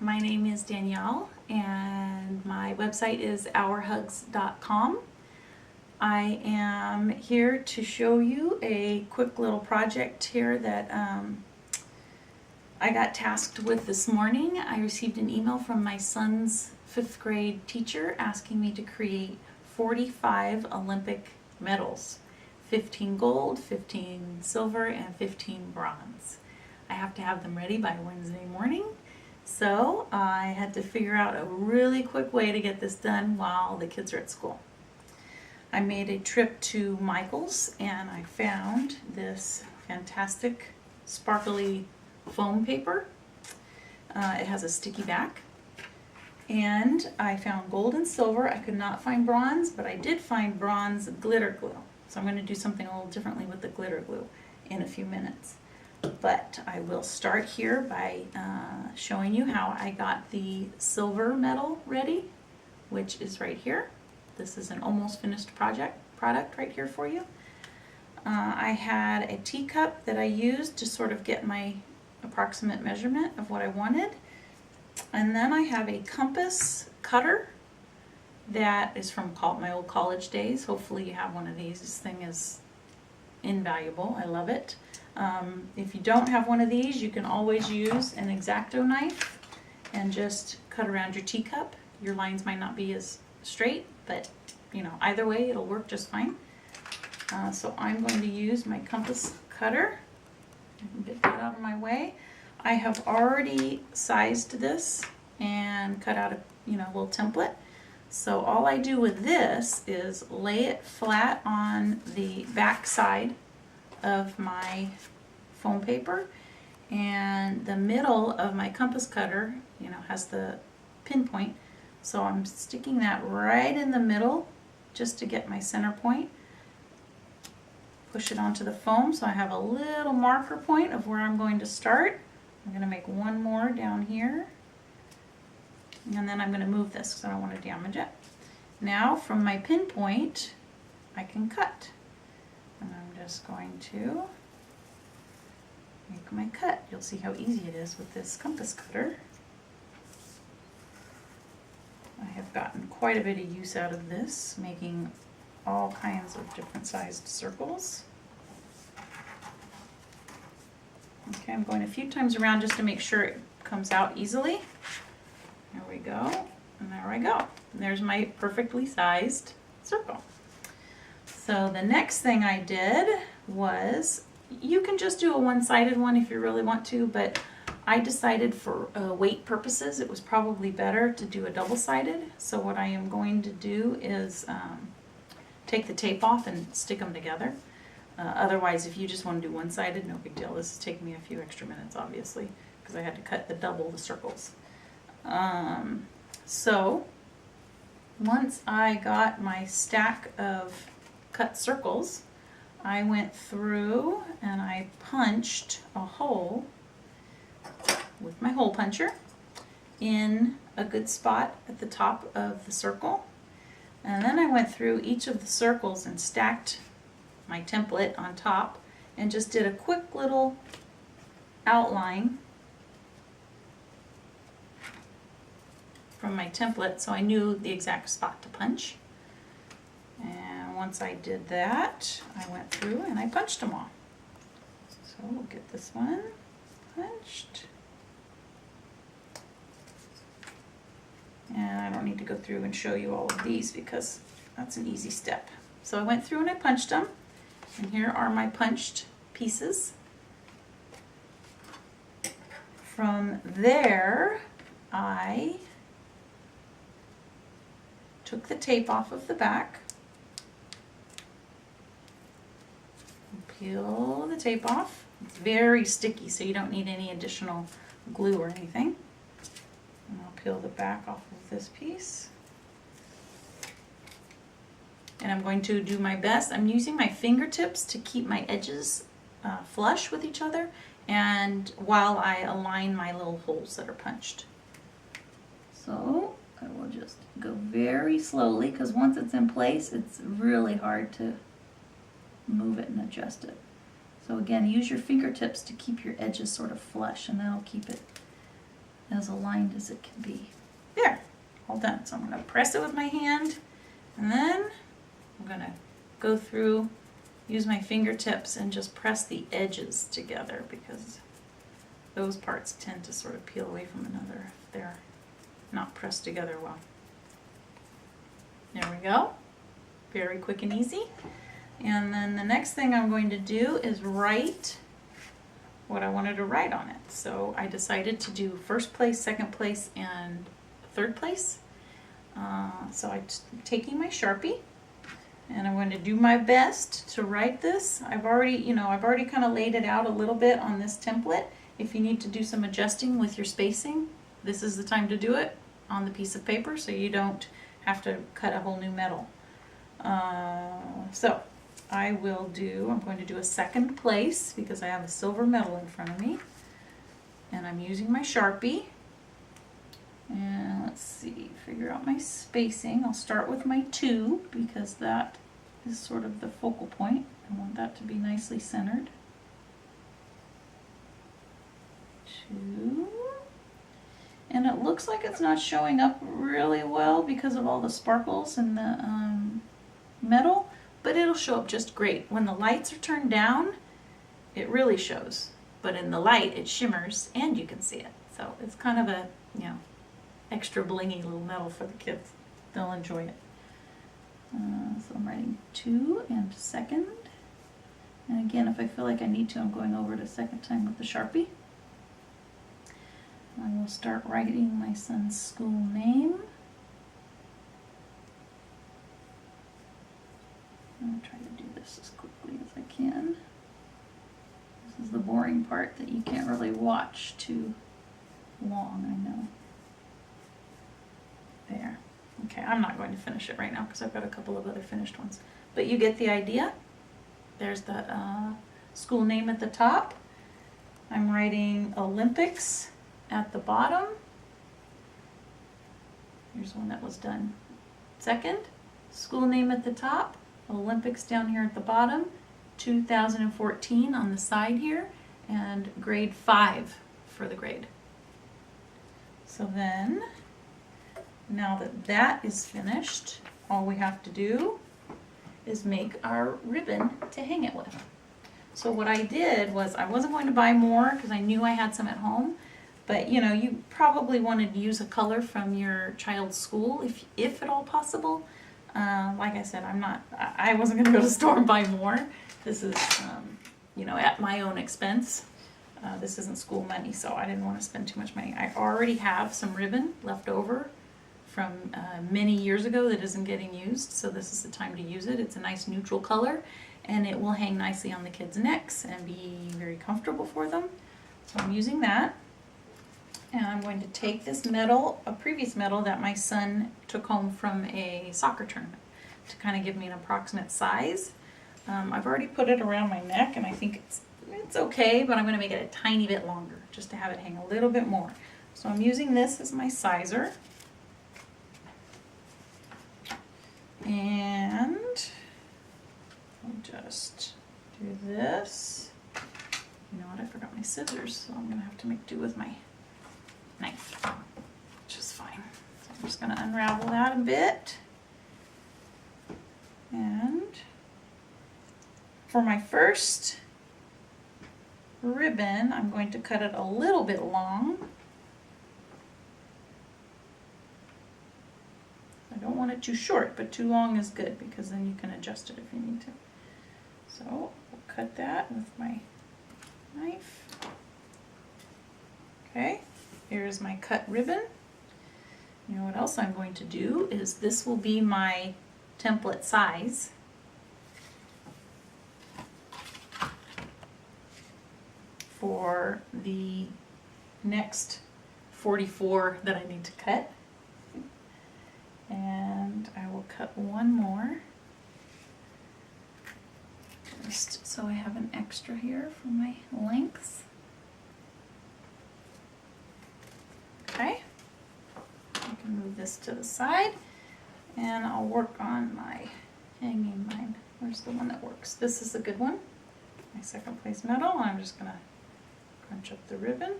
My name is Danielle and my website is ourhugs.com. I am here to show you a quick little project here that I got tasked with this morning. I received an email from my son's 5th grade teacher asking me to create 45 Olympic medals, 15 gold, 15 silver, and 15 bronze. I have to have them ready by Wednesday morning. So I had to figure out a really quick way to get this done while the kids are at school. I made a trip to Michael's and I found this fantastic sparkly foam paper. It has a sticky back. And I found gold and silver. I could not find bronze, but I did find bronze glitter glue. So I'm going to do something a little differently with the glitter glue in a few minutes. But I will start here by showing you how I got the silver medal ready, which is right here. This is an almost finished product right here for you. I had a teacup that I used to sort of get my approximate measurement of what I wanted. And then I have a compass cutter that is from my old college days. Hopefully you have one of these. This thing is invaluable. I love it. If you don't have one of these, you can always use an X-Acto knife and just cut around your teacup. Your lines might not be as straight, but you know, either way it'll work just fine. So I'm going to use my compass cutter. I can get that out of my way. I have already sized this and cut out a little template. So all I do with this is lay it flat on the back side of my foam paper, and the middle of my compass cutter has the pinpoint, so I'm sticking that right in the middle just to get my center point. Push it onto the foam so I have a little marker point of where I'm going to start. I'm going to make one more down here, and then I'm going to move this because I don't want to damage it. Now from my pinpoint I can cut. And I'm just going to make my cut. You'll see how easy it is with this compass cutter. I have gotten quite a bit of use out of this, making all kinds of different sized circles. Okay, I'm going a few times around just to make sure it comes out easily. There we go, and there I go. And there's my perfectly sized circle. So the next thing I did was, you can just do a one-sided one if you really want to, but I decided for weight purposes it was probably better to do a double-sided. So what I am going to do is take the tape off and stick them together. Otherwise, if you just want to do one-sided, no big deal. This is taking me a few extra minutes, obviously, because I had to cut double the circles. So once I got my stack of cut circles, I went through and I punched a hole with my hole puncher in a good spot at the top of the circle, and then I went through each of the circles and stacked my template on top and just did a quick little outline from my template so I knew the exact spot to punch. And once I did that, I went through and I punched them all. So we'll get this one punched. And I don't need to go through and show you all of these because that's an easy step. So I went through and I punched them, and here are my punched pieces. From there, I took the tape off of the back, peel the tape off. It's very sticky, so you don't need any additional glue or anything. And I'll peel the back off of this piece. And I'm going to do my best. I'm using my fingertips to keep my edges flush with each other, and while I align my little holes that are punched. So I will just go very slowly, because once it's in place, it's really hard to move it and adjust it. So again, use your fingertips to keep your edges sort of flush, and that'll keep it as aligned as it can be. There, all done. So I'm going to press it with my hand, and then I'm going to go through, use my fingertips and just press the edges together, because those parts tend to sort of peel away from another if they're not pressed together well. There we go. Very quick and easy. And then the next thing I'm going to do is write what I wanted to write on it. So I decided to do first place, second place, and third place. So I'm taking my Sharpie, and I'm going to do my best to write this. I've already kind of laid it out a little bit on this template. If you need to do some adjusting with your spacing, this is the time to do it on the piece of paper, so you don't have to cut a whole new medal. So I'm going to do a second place because I have a silver medal in front of me, and I'm using my Sharpie. And let's see, figure out my spacing. I'll start with my 2 because that is sort of the focal point. I want that to be nicely centered. 2. And it looks like it's not showing up really well because of all the sparkles and the metal, but it'll show up just great. When the lights are turned down, it really shows. But in the light, it shimmers and you can see it. So it's kind of a, extra blingy little medal for the kids. They'll enjoy it. So I'm writing 2 and second. And again, if I feel like I need to, I'm going over it a second time with the Sharpie. I will start writing my son's school name. I'll try to do this as quickly as I can. This is the boring part that you can't really watch too long, I know. There. Okay, I'm not going to finish it right now because I've got a couple of other finished ones. But you get the idea. There's the school name at the top. I'm writing Olympics at the bottom. Here's one that was done second. School name at the top. Olympics down here at the bottom. 2014 on the side here. And grade 5 for the grade. So then, now that that is finished, all we have to do is make our ribbon to hang it with. So what I did was, I wasn't going to buy more because I knew I had some at home, but you probably wanted to use a color from your child's school if at all possible. Like I said, I wasn't going to go to the store and buy more. This is, at my own expense. This isn't school money, so I didn't want to spend too much money. I already have some ribbon left over from many years ago that isn't getting used, so this is the time to use it. It's a nice neutral color, and it will hang nicely on the kids' necks and be very comfortable for them. So I'm using that, and I'm going to take this medal, a previous medal that my son took home from a soccer tournament, to kind of give me an approximate size. I've already put it around my neck, and I think it's okay, but I'm going to make it a tiny bit longer just to have it hang a little bit more. So I'm using this as my sizer. And I'll just do this. You know what, I forgot my scissors, so I'm going to have to make do with my knife, which is fine. So I'm just going to unravel that a bit. And for my first ribbon, I'm going to cut it a little bit long. I don't want it too short, but too long is good because then you can adjust it if you need to. So we'll cut that with my knife. Okay, here's my cut ribbon. You know what else I'm going to do is this will be my template size. For the next 44 that I need to cut. And I will cut one more, just so I have an extra here for my lengths. Okay, I can move this to the side, and I'll work on my hanging line. Where's the one that works? This is a good one. My second place medal. I'm just gonna crunch up the ribbon.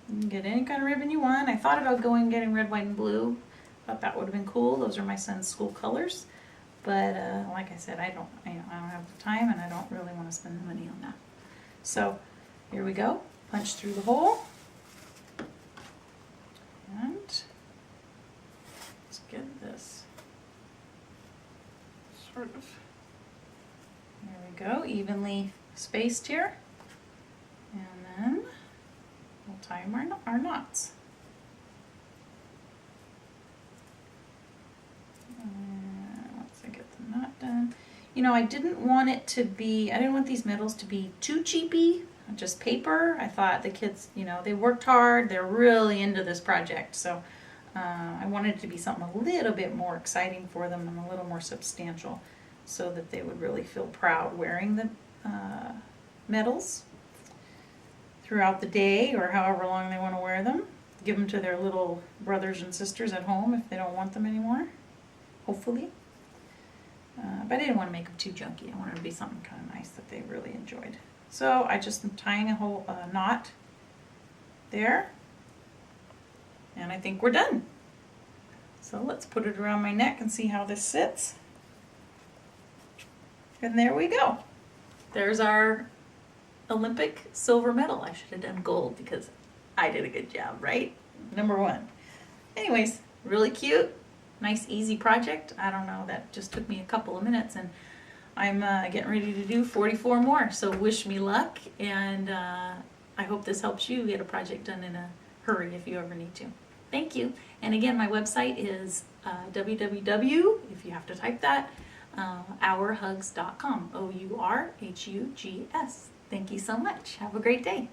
You can get any kind of ribbon you want. I thought about going and getting red, white, and blue. Thought that would have been cool. Those are my son's school colors. But like I said, I don't have the time, and I don't really want to spend the money on that. So here we go. Punch through the hole. And let's get this sort of, there we go, evenly spaced here. And then we'll tie our knots. Once I get the knot done. You know, I didn't want these medals to be too cheapy, just paper. I thought the kids, you know, they worked hard, they're really into this project. So I wanted it to be something a little bit more exciting for them and a little more substantial so that they would really feel proud wearing the medals throughout the day or however long they want to wear them. Give them to their little brothers and sisters at home if they don't want them anymore, hopefully. But I didn't want to make them too junky. I wanted it to be something kind of nice that they really enjoyed. So I just am tying a whole knot there, and I think we're done. So let's put it around my neck and see how this sits. And there we go. There's our Olympic silver medal. I should have done gold because I did a good job, right? Number 1. Anyways, really cute. Nice, easy project. I don't know, that just took me a couple of minutes, and I'm getting ready to do 44 more. So wish me luck, and I hope this helps you get a project done in a hurry if you ever need to. Thank you. And again, my website is www, if you have to type that, ourhugs.com, OURHUGS. Thank you so much. Have a great day.